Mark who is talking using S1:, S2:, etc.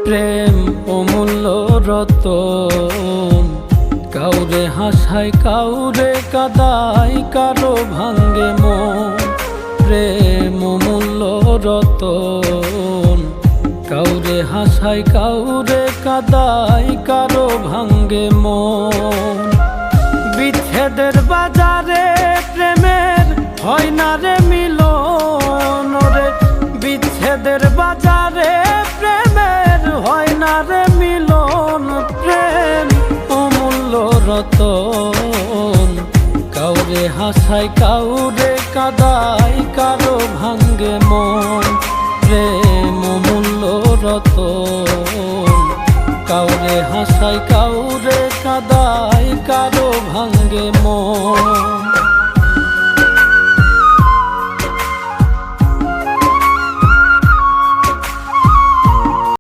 S1: প্রেম অমূল্য রতন, কাউরে হাসায় কাউরে কাদায়, কারো ভাঙ্গে মন। প্রেম অমূল্য রতন, কাউরে হাসায় কাউরে কাদায়, কারো ভাঙ্গে মন। বিচ্ছেদের বাজারে প্রেমের হয় না রে মিলন রে, বিচ্ছেদের বাজারে প্রেমের হয় না রে মিলন। প্রেম অমূল্য রতন, কাউরে হাসায় কাউরে কাদায়, কারো ভাঙ্গে মন। প্রেম অমূল্য রতন, কাউরে হাসায় কাউরে কাদায়, কারো ভাঙ্গে মন।